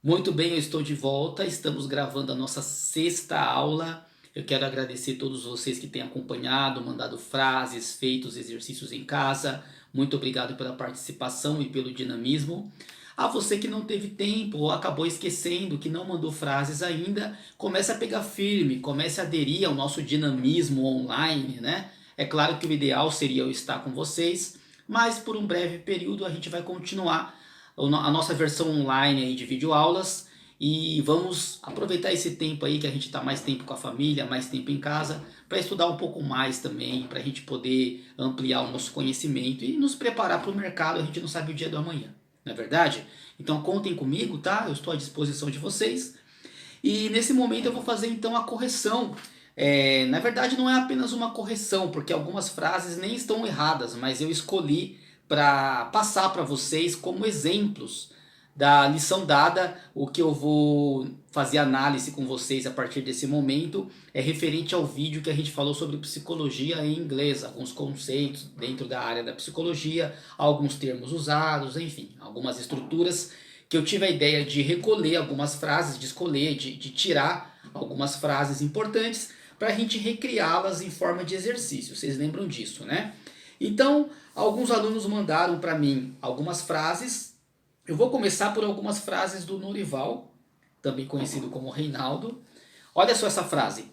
Muito bem, eu estou de volta. Estamos gravando a nossa sexta aula. Eu quero agradecer a todos vocês que têm acompanhado, mandado frases, feito os exercícios em casa. Muito obrigado pela participação e pelo dinamismo. A você que não teve tempo ou acabou esquecendo, que não mandou frases ainda, comece a pegar firme, comece a aderir ao nosso dinamismo online, né? É claro que o ideal seria eu estar com vocês, mas por um breve período a gente vai continuar a nossa versão online aí de videoaulas e vamos aproveitar esse tempo aí que a gente está mais tempo com a família, mais tempo em casa, para estudar um pouco mais também, para a gente poder ampliar o nosso conhecimento e nos preparar para o mercado. A gente não sabe o dia do amanhã, não é verdade? Então contem comigo, tá? Eu estou à disposição de vocês. E nesse momento eu vou fazer então a correção. Na verdade não é apenas uma correção, porque algumas frases nem estão erradas, mas eu escolhi para passar para vocês como exemplos da lição dada. O que eu vou fazer análise com vocês a partir desse momento é referente ao vídeo que a gente falou sobre psicologia em inglês, alguns conceitos dentro da área da psicologia, alguns termos usados, enfim, algumas estruturas que eu tive a ideia de recolher algumas frases, de escolher, de tirar algumas frases importantes para a gente recriá-las em forma de exercício. Vocês lembram disso, né? Então, alguns alunos mandaram para mim algumas frases. Eu vou começar por algumas frases do Norival, também conhecido como Reinaldo. Olha só essa frase.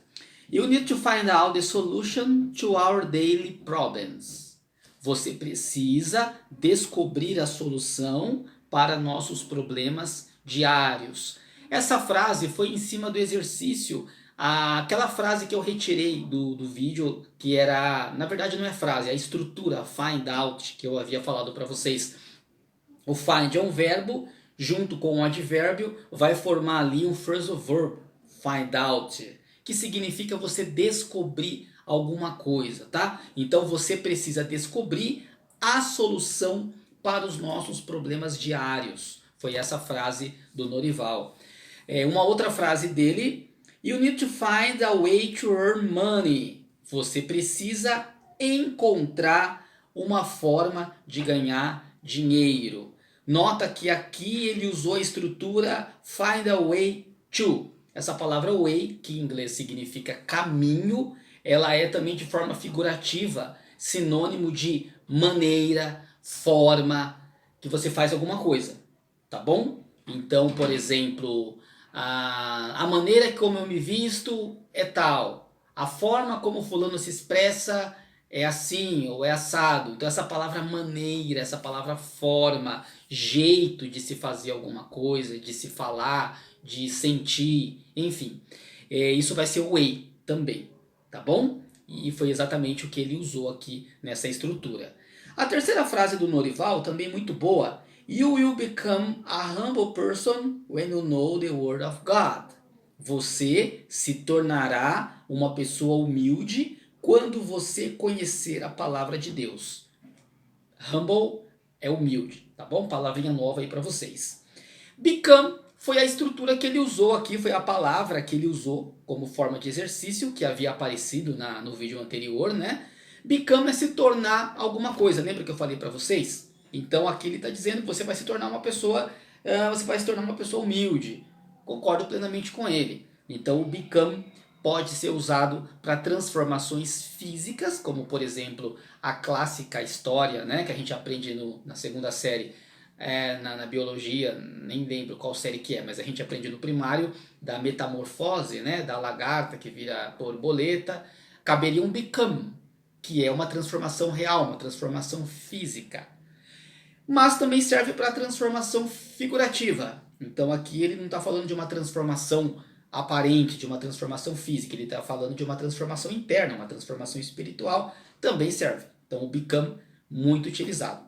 You need to find out the solution to our daily problems. Você precisa descobrir a solução para nossos problemas diários. Essa frase foi em cima do exercício, aquela frase que eu retirei do vídeo, que era, na verdade não é frase, é a estrutura, find out, que eu havia falado para vocês. O find é um verbo, junto com um advérbio, vai formar ali um phrasal verb, find out, que significa você descobrir alguma coisa, tá? Então você precisa descobrir a solução para os nossos problemas diários. Foi essa frase do Norival. Uma outra frase dele, you need to find a way to earn money. Você precisa encontrar uma forma de ganhar dinheiro. Nota que aqui ele usou a estrutura find a way to. Essa palavra way, que em inglês significa caminho, ela é também de forma figurativa, sinônimo de maneira, forma que você faz alguma coisa, tá bom? Então, por exemplo, a maneira como eu me visto é tal, a forma como fulano se expressa é assim ou é assado. Então essa palavra maneira, essa palavra forma, jeito de se fazer alguma coisa, de se falar, de sentir, enfim, isso vai ser o way também, tá bom? E foi exatamente o que ele usou aqui nessa estrutura. A terceira frase do Norival, também muito boa. You will become a humble person when you know the word of God. Você se tornará uma pessoa humilde quando você conhecer a palavra de Deus. Humble é humilde, tá bom? Palavrinha nova aí para vocês. Become foi a estrutura que ele usou aqui, foi a palavra que ele usou como forma de exercício, que havia aparecido no vídeo anterior, né? Become é se tornar alguma coisa, lembra que eu falei para vocês? Então aqui ele está dizendo que você vai se tornar uma pessoa, humilde. Concordo plenamente com ele. Então o become pode ser usado para transformações físicas, como por exemplo a clássica história, né, que a gente aprende na segunda série, na biologia, nem lembro qual série que é, mas a gente aprende no primário, da metamorfose, né, da lagarta que vira borboleta. Caberia um become, que é uma transformação real, uma transformação física. Mas também serve para transformação figurativa. Então aqui ele não está falando de uma transformação aparente, de uma transformação física, ele está falando de uma transformação interna, uma transformação espiritual, também serve. Então o become, muito utilizado.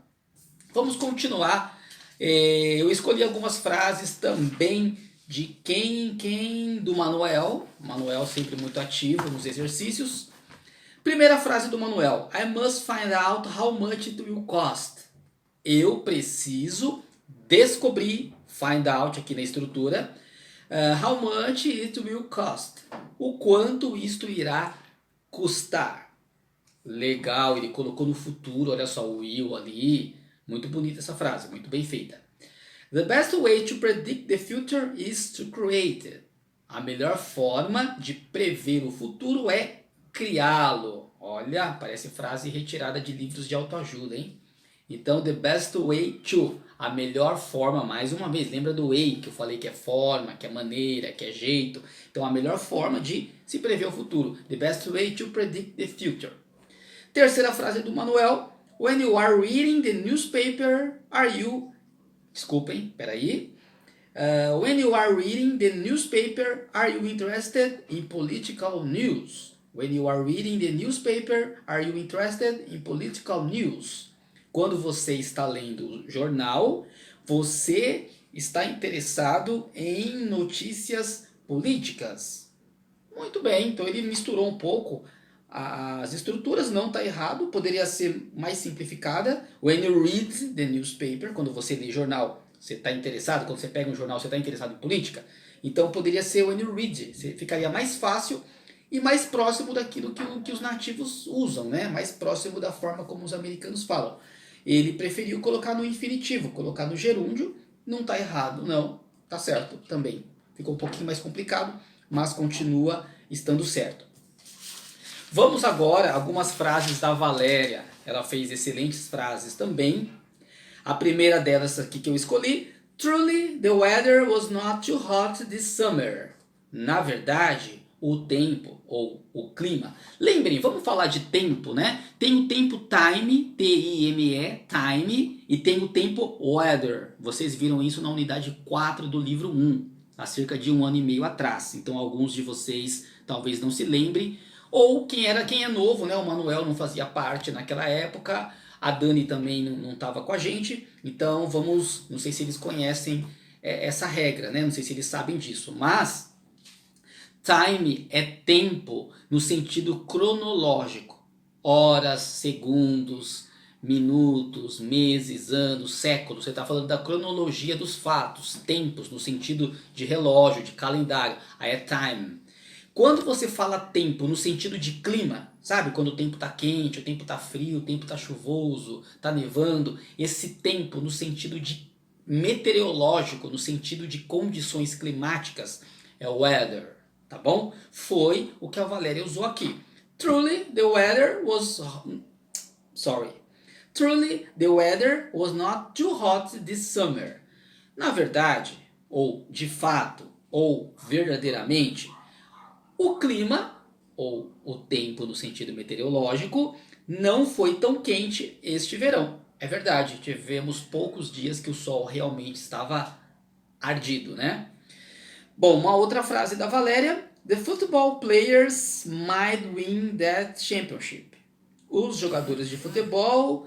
Vamos continuar. Eu escolhi algumas frases também de quem do Manuel. Manuel sempre muito ativo nos exercícios. Primeira frase do Manuel. I must find out how much it will cost. Eu preciso descobrir, find out aqui na estrutura, how much it will cost. O quanto isto irá custar. Legal, ele colocou no futuro, olha só o will ali. Muito bonita essa frase, muito bem feita. The best way to predict the future is to create it. A melhor forma de prever o futuro é criá-lo. Olha, parece frase retirada de livros de autoajuda, hein? Então, the best way to, a melhor forma, mais uma vez, lembra do way que eu falei que é forma, que é maneira, que é jeito. Então, a melhor forma de se prever o futuro. The best way to predict the future. Terceira frase do Manuel. When you are reading the newspaper, are you... Desculpem, peraí. When you are reading the newspaper, are you interested in political news? When you are reading the newspaper, are you interested in political news? Quando você está lendo o jornal, você está interessado em notícias políticas. Muito bem, então ele misturou um pouco as estruturas, não está errado, poderia ser mais simplificada. When you read the newspaper, quando você lê jornal, você está interessado, quando você pega um jornal, você está interessado em política. Então poderia ser when you read, ficaria mais fácil e mais próximo daquilo que os nativos usam, né? Mais próximo da forma como os americanos falam. Ele preferiu colocar no infinitivo, colocar no gerúndio, não está errado, não, está certo também. Ficou um pouquinho mais complicado, mas continua estando certo. Vamos agora a algumas frases da Valéria. Ela fez excelentes frases também. A primeira delas aqui que eu escolhi. Truly, the weather was not too hot this summer. Na verdade, o tempo ou o clima. Lembrem, vamos falar de tempo, né? Tem o tempo time, T-I-M-E, time, e tem o tempo weather. Vocês viram isso na unidade 4 do livro 1, há cerca de 1 ano e meio atrás. Então alguns de vocês talvez não se lembrem. Ou quem é novo, né? O Manuel não fazia parte naquela época, a Dani também não estava com a gente, então vamos, não sei se eles conhecem essa regra, né? Não sei se eles sabem disso, mas time é tempo no sentido cronológico, horas, segundos, minutos, meses, anos, séculos. Você está falando da cronologia dos fatos, tempos no sentido de relógio, de calendário, aí é time. Quando você fala tempo no sentido de clima, sabe? Quando o tempo está quente, o tempo está frio, o tempo está chuvoso, está nevando. Esse tempo no sentido de meteorológico, no sentido de condições climáticas, é o weather, tá bom? Foi o que a Valéria usou aqui. Truly, the weather was... Truly, the weather was not too hot this summer. Na verdade, ou de fato, ou verdadeiramente... O clima, ou o tempo no sentido meteorológico, não foi tão quente este verão. É verdade, tivemos poucos dias que o sol realmente estava ardido, né? Bom, uma outra frase da Valéria. The football players might win that championship. Os jogadores de futebol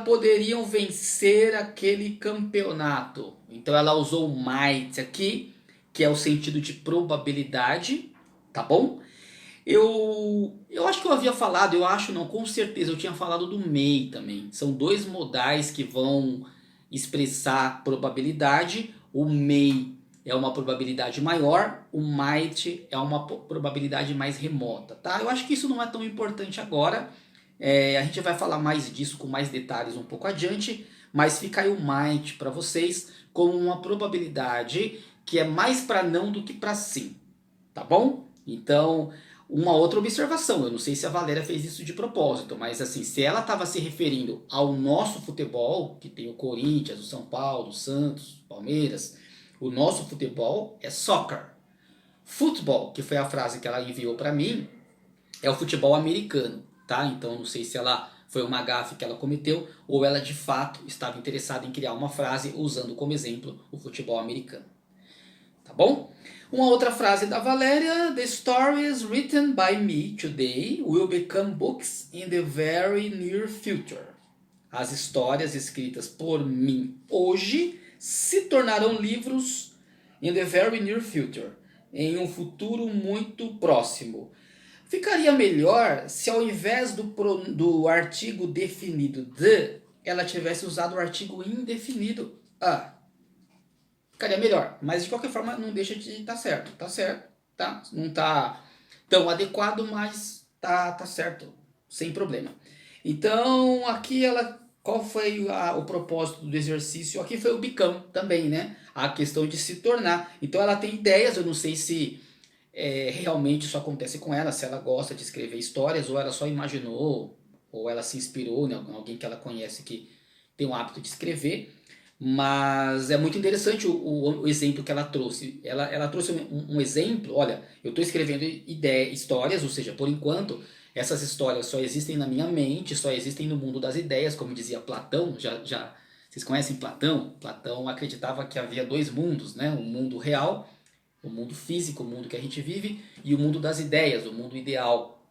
poderiam vencer aquele campeonato. Então ela usou might aqui, que é o sentido de probabilidade. Tá bom? Eu acho que eu havia falado, com certeza eu tinha falado do may também. São dois modais que vão expressar probabilidade. O may é uma probabilidade maior, o might é uma probabilidade mais remota, tá? Eu acho que isso não é tão importante agora. A gente vai falar mais disso com mais detalhes um pouco adiante, mas fica aí o might para vocês como uma probabilidade que é mais para não do que para sim, tá bom? Então, uma outra observação, eu não sei se a Valéria fez isso de propósito, mas assim, se ela estava se referindo ao nosso futebol, que tem o Corinthians, o São Paulo, o Santos, o Palmeiras, o nosso futebol é soccer. Futebol, que foi a frase que ela enviou para mim, é o futebol americano, tá? Então, não sei se ela foi uma gafe que ela cometeu ou ela de fato estava interessada em criar uma frase usando como exemplo o futebol americano. Tá bom? Uma outra frase da Valéria. The stories written by me today will become books in the very near future. As histórias escritas por mim hoje se tornarão livros in the very near future. Em um futuro muito próximo. Ficaria melhor se ao invés do artigo definido the, ela tivesse usado o artigo indefinido a. Ficaria melhor, mas de qualquer forma não deixa de estar certo, tá? Não tá tão adequado, mas tá certo, sem problema. Então aqui ela qual foi o propósito do exercício? Aqui foi o become também, né? A questão de se tornar. Então ela tem ideias, eu não sei se realmente isso acontece com ela, se ela gosta de escrever histórias, ou ela só imaginou, ou ela se inspirou em alguém que ela conhece que tem o hábito de escrever. Mas é muito interessante o exemplo que ela trouxe. Ela trouxe um exemplo, olha, eu estou escrevendo histórias, ou seja, por enquanto, essas histórias só existem na minha mente, só existem no mundo das ideias, como dizia Platão. Vocês conhecem Platão? Platão acreditava que havia dois mundos, né? O mundo real, o mundo físico, o mundo que a gente vive, e o mundo das ideias, o mundo ideal.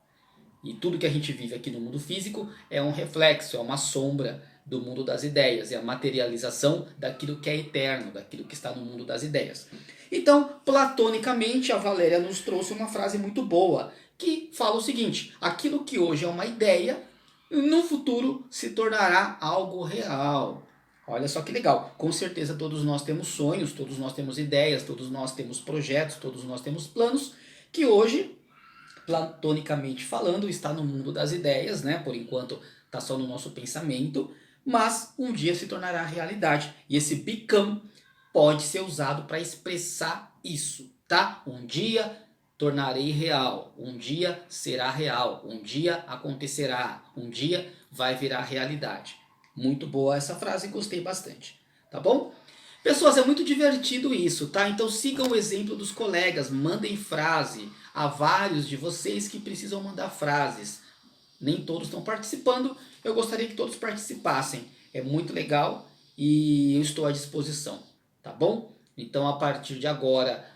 E tudo que a gente vive aqui no mundo físico é um reflexo, é uma sombra do mundo das ideias, é a materialização daquilo que é eterno, daquilo que está no mundo das ideias. Então, platonicamente, a Valéria nos trouxe uma frase muito boa, que fala o seguinte: aquilo que hoje é uma ideia, no futuro se tornará algo real. Olha só que legal. Com certeza todos nós temos sonhos, todos nós temos ideias, todos nós temos projetos, todos nós temos planos, que hoje, platonicamente falando, está no mundo das ideias, né? Por enquanto está só no nosso pensamento, mas um dia se tornará realidade. E esse become pode ser usado para expressar isso, tá? Um dia tornarei real, um dia será real, um dia acontecerá, um dia vai virar realidade. Muito boa essa frase, gostei bastante, tá bom? Pessoas, é muito divertido isso, tá? Então sigam o exemplo dos colegas, mandem frase. Há vários de vocês que precisam mandar frases. Nem todos estão participando, eu gostaria que todos participassem. É muito legal e eu estou à disposição, tá bom? Então a partir de agora,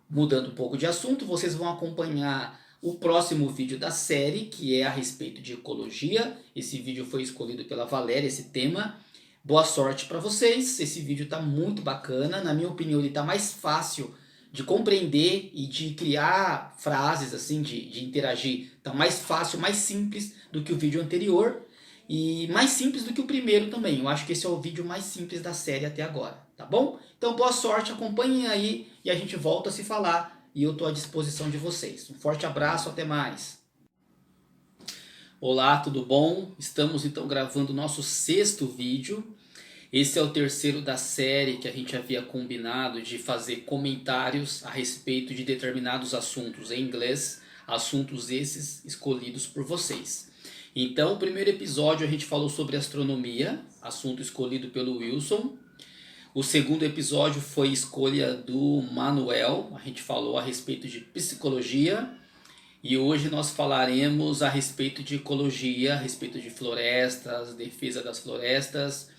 mudando um pouco de assunto, vocês vão acompanhar o próximo vídeo da série, que é a respeito de ecologia. Esse vídeo foi escolhido pela Valéria, esse tema. Boa sorte para vocês, esse vídeo está muito bacana, na minha opinião ele está mais fácil de compreender e de criar frases, assim, de interagir. Está mais fácil, mais simples do que o vídeo anterior e mais simples do que o primeiro também. Eu acho que esse é o vídeo mais simples da série até agora, tá bom? Então boa sorte, acompanhem aí e a gente volta a se falar e eu estou à disposição de vocês. Um forte abraço, até mais! Olá, tudo bom? Estamos então gravando o nosso 6º vídeo. Esse é o 3º da série que a gente havia combinado de fazer comentários a respeito de determinados assuntos em inglês, assuntos esses escolhidos por vocês. Então, o primeiro episódio a gente falou sobre astronomia, assunto escolhido pelo Wilson. O segundo episódio foi escolha do Manuel, a gente falou a respeito de psicologia. E hoje nós falaremos a respeito de ecologia, a respeito de florestas, defesa das florestas,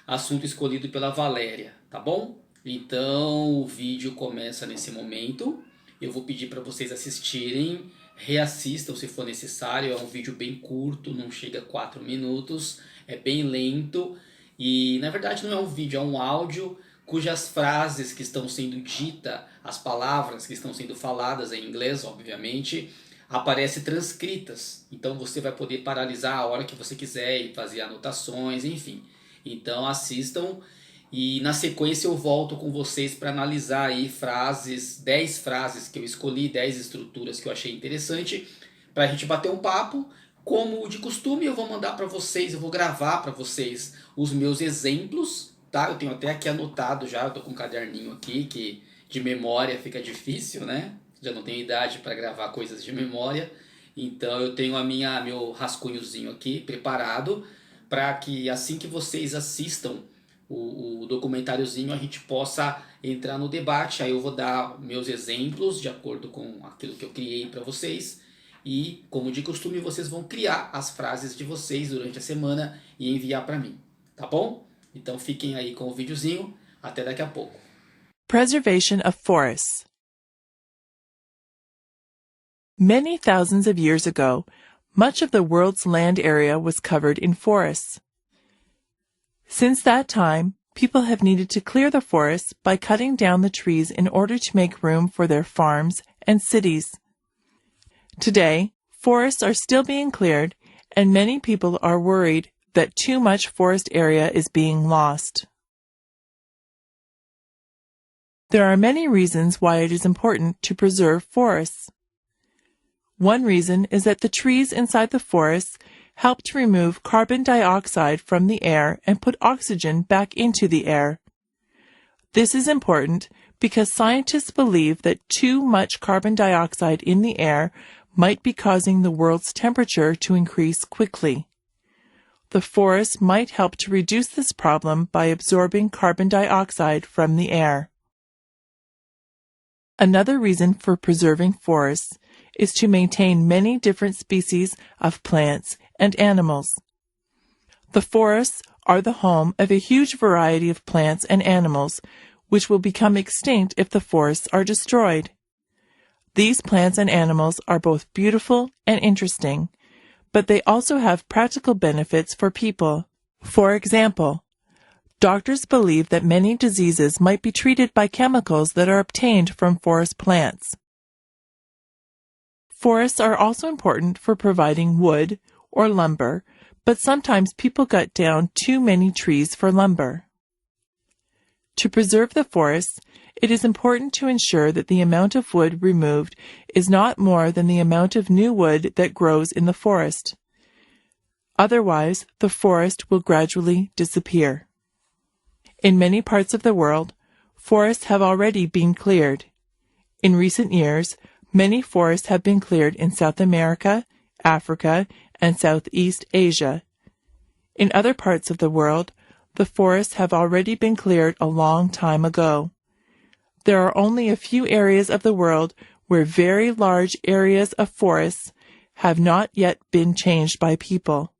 assunto escolhido pela Valéria, tá bom? Então o vídeo começa nesse momento, eu vou pedir para vocês assistirem, reassistam se for necessário, é um vídeo bem curto, não chega a 4 minutos, é bem lento e na verdade não é um vídeo, é um áudio cujas frases que estão sendo ditas, as palavras que estão sendo faladas em inglês, obviamente, aparecem transcritas. Então você vai poder paralisar a hora que você quiser e fazer anotações, enfim. Então assistam e na sequência eu volto com vocês para analisar aí frases, 10 frases que eu escolhi, 10 estruturas que eu achei interessante, para a gente bater um papo. Como de costume eu vou mandar para vocês, eu vou gravar para vocês os meus exemplos. Tá? Eu tenho até aqui anotado já, eu tô com um caderninho aqui que de memória fica difícil, né? Já não tenho idade para gravar coisas de memória, então eu tenho meu rascunhozinho aqui preparado para que assim que vocês assistam o documentáriozinho a gente possa entrar no debate. Aí eu vou dar meus exemplos de acordo com aquilo que eu criei para vocês e, como de costume, vocês vão criar as frases de vocês durante a semana e enviar para mim, tá bom? Então fiquem aí com o videozinho, até daqui a pouco. Preservation of forests. Many thousands of years ago, much of the world's land area was covered in forests. Since that time, people have needed to clear the forests by cutting down the trees in order to make room for their farms and cities. Today, forests are still being cleared, and many people are worried that too much forest area is being lost. There are many reasons why it is important to preserve forests. One reason is that the trees inside the forests help to remove carbon dioxide from the air and put oxygen back into the air. This is important because scientists believe that too much carbon dioxide in the air might be causing the world's temperature to increase quickly. The forest might help to reduce this problem by absorbing carbon dioxide from the air. Another reason for preserving forests is to maintain many different species of plants and animals. The forests are the home of a huge variety of plants and animals, which will become extinct if the forests are destroyed. These plants and animals are both beautiful and interesting, but they also have practical benefits for people. For example, doctors believe that many diseases might be treated by chemicals that are obtained from forest plants. Forests are also important for providing wood or lumber, but sometimes people cut down too many trees for lumber. To preserve the forests, it is important to ensure that the amount of wood removed is not more than the amount of new wood that grows in the forest. Otherwise, the forest will gradually disappear. In many parts of the world, forests have already been cleared. In recent years, many forests have been cleared in South America, Africa, and Southeast Asia. In other parts of the world, the forests have already been cleared a long time ago. There are only a few areas of the world where very large areas of forests have not yet been changed by people.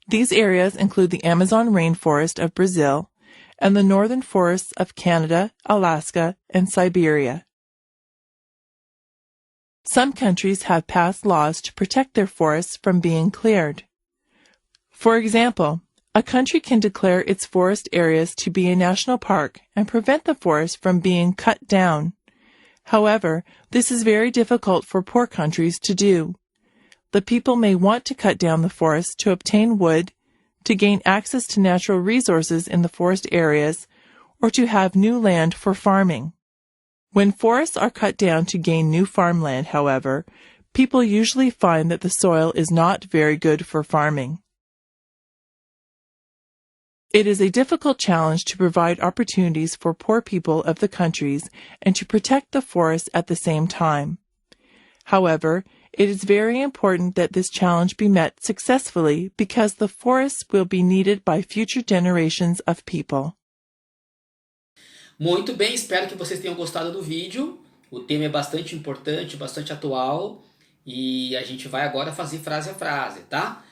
These areas include the Amazon rainforest of Brazil and the northern forests of Canada, Alaska, and Siberia. Some countries have passed laws to protect their forests from being cleared. For example, a country can declare its forest areas to be a national park and prevent the forest from being cut down. However, this is very difficult for poor countries to do. The people may want to cut down the forest to obtain wood, to gain access to natural resources in the forest areas, or to have new land for farming. When forests are cut down to gain new farmland, however, people usually find that the soil is not very good for farming. It is a difficult challenge to provide opportunities for poor people of the countries and to protect the forests at the same time. However, it is very important that this challenge be met successfully because the forests will be needed by future generations of people. Muito bem, espero que vocês tenham gostado do vídeo. O tema é bastante importante, bastante atual. E a gente vai agora fazer frase a frase, tá?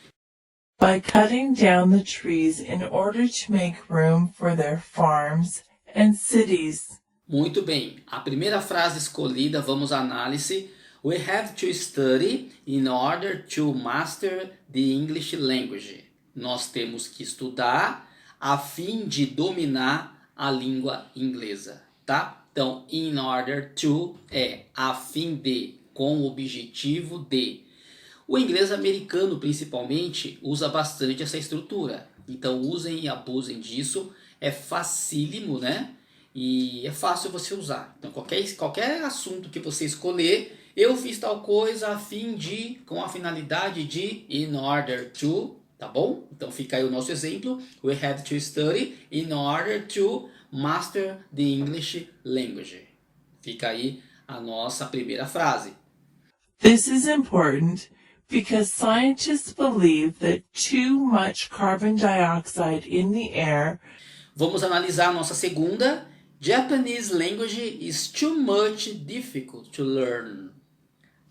By cutting down the trees in order to make room for their farms and cities. Muito bem. A primeira frase escolhida, vamos à análise. We have to study in order to master the English language. Nós temos que estudar a fim de dominar a língua inglesa, tá? Então, in order to é a fim de, com o objetivo de. O inglês americano, principalmente, usa bastante essa estrutura. Então, usem e abusem disso. É facílimo, né? E é fácil você usar. Então, qualquer assunto que você escolher, eu fiz tal coisa a fim de, com a finalidade de, in order to, tá bom? Então, fica aí o nosso exemplo. We have to study in order to master the English language. Fica aí a nossa primeira frase. This is important because scientists believe that too much carbon dioxide in the air. Vamos analisar a nossa segunda. Japanese language is too much difficult to learn.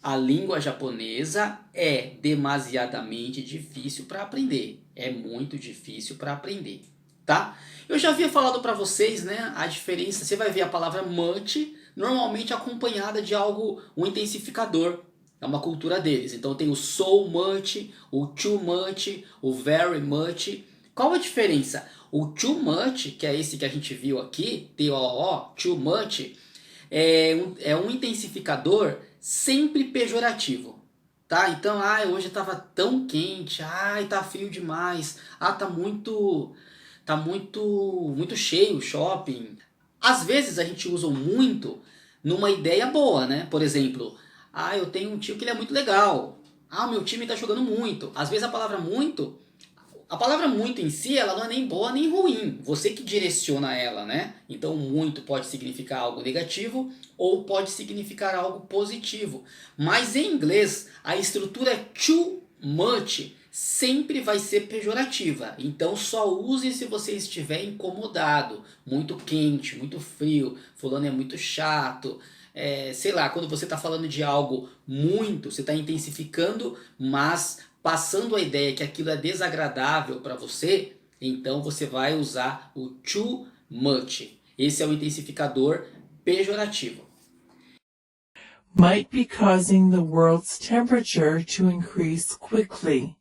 A língua japonesa é demasiadamente difícil para aprender. É muito difícil para aprender, tá? Eu já havia falado para vocês, né, a diferença. Você vai ver a palavra much normalmente acompanhada de algo, um intensificador. É uma cultura deles. Então tem o so much, o too much, o very much. Qual a diferença? O too much, que é esse que a gente viu aqui, T-O-O, too much, é um intensificador sempre pejorativo, tá? Então, hoje estava tão quente, tá frio demais, tá muito cheio o shopping. Às vezes a gente usa muito numa ideia boa, né? Por exemplo, eu tenho um tio que ele é muito legal. Ah, meu time está jogando muito. Às vezes a palavra muito em si, ela não é nem boa nem ruim. Você que direciona ela, né? Então, muito pode significar algo negativo ou pode significar algo positivo. Mas em inglês, a estrutura too much sempre vai ser pejorativa. Então, só use se você estiver incomodado. Muito quente, muito frio, fulano é muito chato. Sei lá, quando você está falando de algo muito, você está intensificando, mas passando a ideia que aquilo é desagradável para você, então você vai usar o too much. Esse é o intensificador pejorativo. Might be causing the world's temperature to increase quickly.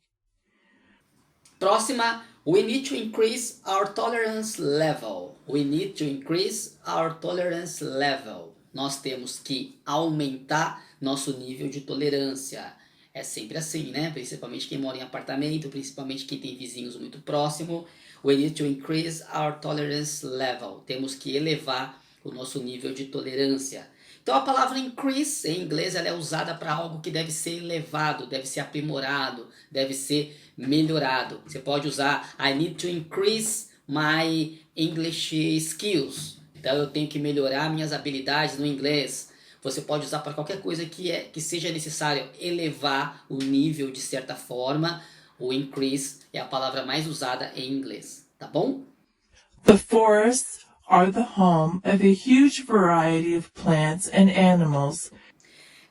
Próxima, we need to increase our tolerance level. We need to increase our tolerance level. Nós temos que aumentar nosso nível de tolerância. É sempre assim, né? Principalmente quem mora em apartamento, principalmente quem tem vizinhos muito próximos. We need to increase our tolerance level. Temos que elevar o nosso nível de tolerância. Então a palavra increase em inglês ela é usada para algo que deve ser elevado, deve ser aprimorado, deve ser melhorado. Você pode usar I need to increase my English skills. Então eu tenho que melhorar minhas habilidades no inglês. Você pode usar para qualquer coisa que seja necessário elevar o nível de certa forma. O increase é a palavra mais usada em inglês, tá bom? The forests are the home of a huge variety of plants and animals.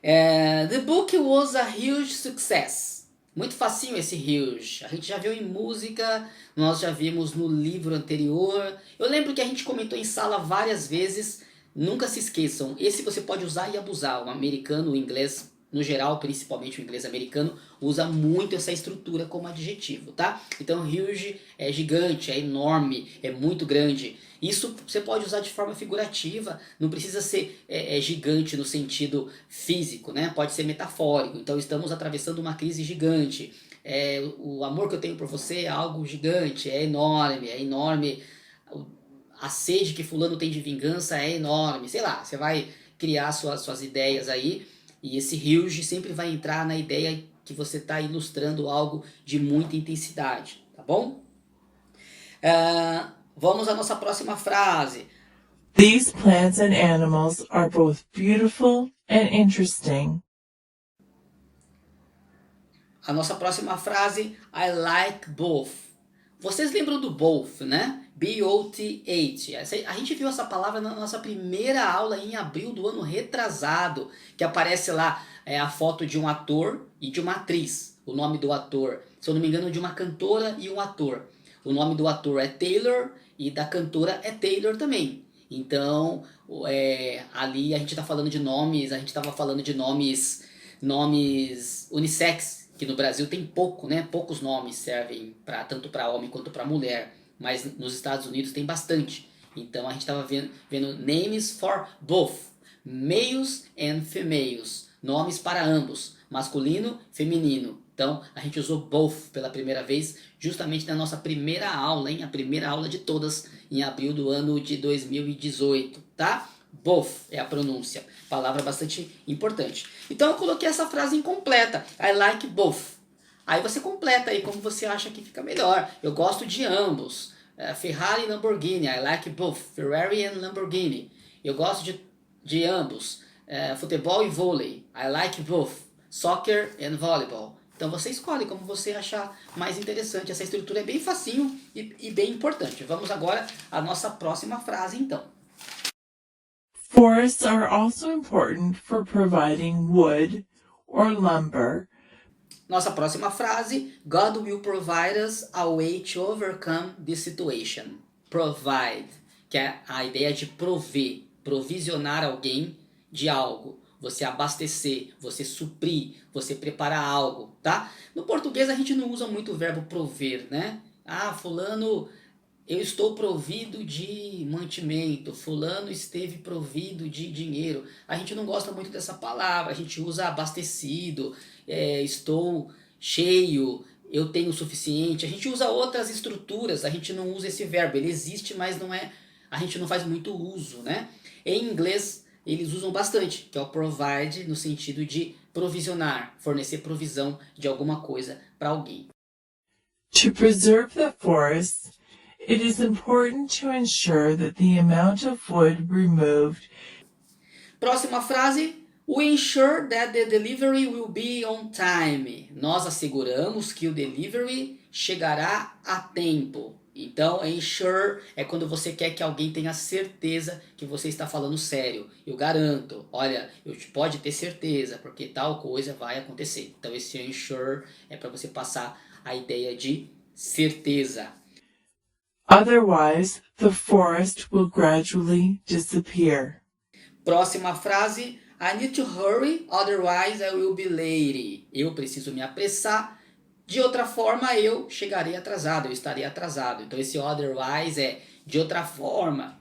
The book was a huge success. Muito facinho esse huge. A gente já viu em música, nós já vimos no livro anterior. Eu lembro que a gente comentou em sala várias vezes. Nunca se esqueçam, esse você pode usar e abusar. O americano, o inglês, no geral, principalmente o inglês americano, usa muito essa estrutura como adjetivo, tá? Então, huge é gigante, é enorme, é muito grande. Isso você pode usar de forma figurativa, não precisa ser gigante no sentido físico, né? Pode ser metafórico. Então, estamos atravessando uma crise gigante. O amor que eu tenho por você é algo gigante, é enorme, é enorme. A sede que fulano tem de vingança é enorme. Sei lá, você vai criar suas ideias aí. E esse huge sempre vai entrar na ideia que você está ilustrando algo de muita intensidade, tá bom? Vamos à nossa próxima frase. These plants and animals are both beautiful and interesting. A nossa próxima frase, I like both. Vocês lembram do both, né? B-O-T-H. A gente viu essa palavra na nossa primeira aula em abril do ano retrasado, que aparece lá a foto de um ator e de uma atriz. O nome do ator, se eu não me engano, de uma cantora e um ator. O nome do ator é Taylor e da cantora é Taylor também. Então, ali a gente está falando de nomes, a gente estava falando de nomes unissex, que no Brasil tem pouco, né? Poucos nomes servem tanto para homem quanto para mulher, mas nos Estados Unidos tem bastante. Então a gente estava vendo names for both, males and females, nomes para ambos, masculino, feminino. Então a gente usou both pela primeira vez, justamente na nossa primeira aula, hein? A primeira aula de todas em abril do ano de 2018, tá? Both é a pronúncia, palavra bastante importante. Então eu coloquei essa frase incompleta, I like both. Aí você completa aí como você acha que fica melhor. Eu gosto de ambos. Ferrari e Lamborghini, I like both. Ferrari and Lamborghini. Eu gosto de ambos. Futebol e vôlei, I like both. Soccer and volleyball. Então você escolhe como você achar mais interessante. Essa estrutura é bem facinho e bem importante. Vamos agora à nossa próxima frase então. Forests are also important for providing wood or lumber. Nossa próxima frase, God will provide us a way to overcome this situation. Provide, que é a ideia de prover, provisionar alguém de algo. Você abastecer, você suprir, você preparar algo, tá? No português a gente não usa muito o verbo prover, né? Fulano, eu estou provido de mantimento, fulano esteve provido de dinheiro. A gente não gosta muito dessa palavra, a gente usa abastecido, estou cheio, eu tenho o suficiente. A gente usa outras estruturas, a gente não usa esse verbo, ele existe, mas a gente não faz muito uso, né? Em inglês, eles usam bastante, que é o provide no sentido de provisionar, fornecer provisão de alguma coisa para alguém. To preserve the forests, it is important to ensure that the amount of wood removed. Próxima frase. We ensure that the delivery will be on time. Nós asseguramos que o delivery chegará a tempo. Então, ensure é quando você quer que alguém tenha certeza que você está falando sério. Eu garanto, olha, pode ter certeza, porque tal coisa vai acontecer. Então, esse ensure é para você passar a ideia de certeza. Otherwise, the forest will gradually disappear. Próxima frase. I need to hurry, otherwise I will be late. Eu preciso me apressar, de outra forma eu chegarei atrasado, eu estarei atrasado. Então esse otherwise é de outra forma.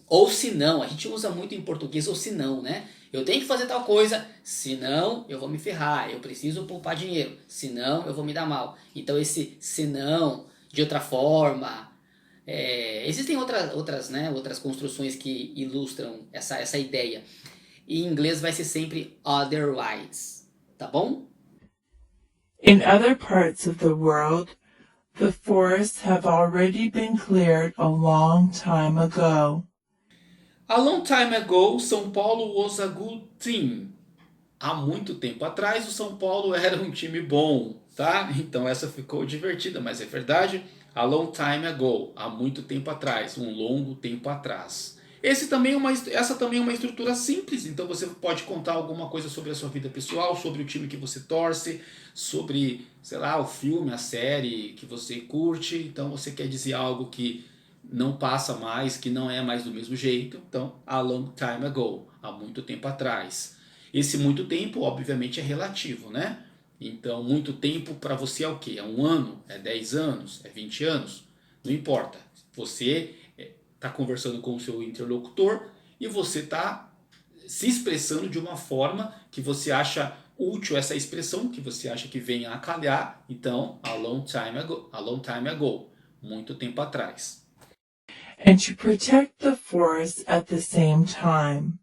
Ou se não, a gente usa muito em português ou se não, né? Eu tenho que fazer tal coisa, senão eu vou me ferrar, eu preciso poupar dinheiro, senão eu vou me dar mal. Então esse senão, de outra forma. Existem outras construções que ilustram essa ideia. Em inglês vai ser sempre otherwise, tá bom? In other parts of the world, the forests have already been cleared a long time ago. A long time ago, São Paulo was a good team. Há muito tempo atrás, o São Paulo era um time bom, tá? Então essa ficou divertida, mas é verdade. A long time ago, há muito tempo atrás, um longo tempo atrás. Essa também é uma estrutura simples, então você pode contar alguma coisa sobre a sua vida pessoal, sobre o time que você torce, sobre, sei lá, o filme, a série que você curte. Então você quer dizer algo que não passa mais, que não é mais do mesmo jeito. Então, a long time ago, há muito tempo atrás. Esse muito tempo, obviamente, é relativo, né? Então, muito tempo para você é o quê? É 1 ano? É 10 anos? É 20 anos? Não importa. Você está conversando com o seu interlocutor e você está se expressando de uma forma que você acha útil essa expressão, que você acha que venha a calhar. Então, a long time ago, muito tempo atrás. And to protect the forest at the same time.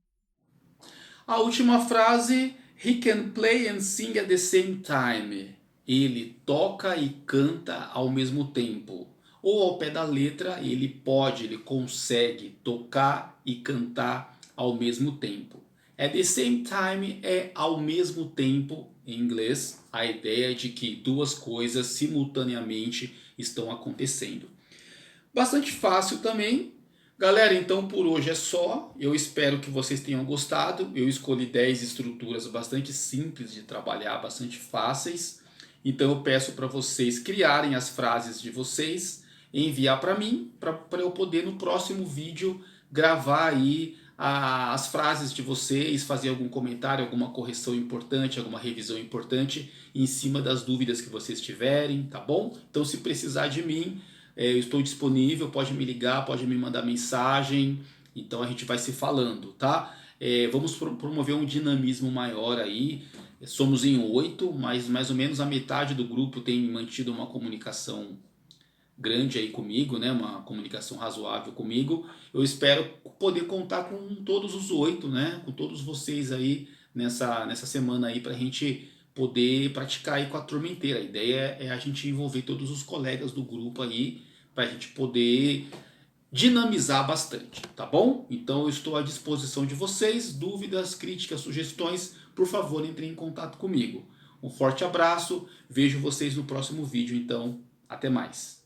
A última frase, he can play and sing at the same time. Ele toca e canta ao mesmo tempo. Ou ao pé da letra, ele consegue tocar e cantar ao mesmo tempo. At the same time é ao mesmo tempo em inglês, a ideia de que duas coisas simultaneamente estão acontecendo. Bastante fácil também. Galera, então por hoje é só. Eu espero que vocês tenham gostado. Eu escolhi 10 estruturas bastante simples de trabalhar, bastante fáceis. Então eu peço para vocês criarem as frases de vocês e enviar para mim, para eu poder no próximo vídeo gravar aí as frases de vocês, fazer algum comentário, alguma correção importante, alguma revisão importante em cima das dúvidas que vocês tiverem, tá bom? Então se precisar de mim, eu estou disponível, pode me ligar, pode me mandar mensagem, então a gente vai se falando, tá? Vamos promover um dinamismo maior aí. Somos em 8, mas mais ou menos a metade do grupo tem mantido uma comunicação grande aí comigo, né? Uma comunicação razoável comigo. Eu espero poder contar com todos os 8, né? Com todos vocês aí nessa semana aí para a gente poder praticar aí com a turma inteira. A ideia é a gente envolver todos os colegas do grupo aí para a gente poder dinamizar bastante, tá bom? Então eu estou à disposição de vocês. Dúvidas, críticas, sugestões, por favor, entrem em contato comigo. Um forte abraço, vejo vocês no próximo vídeo, então até mais.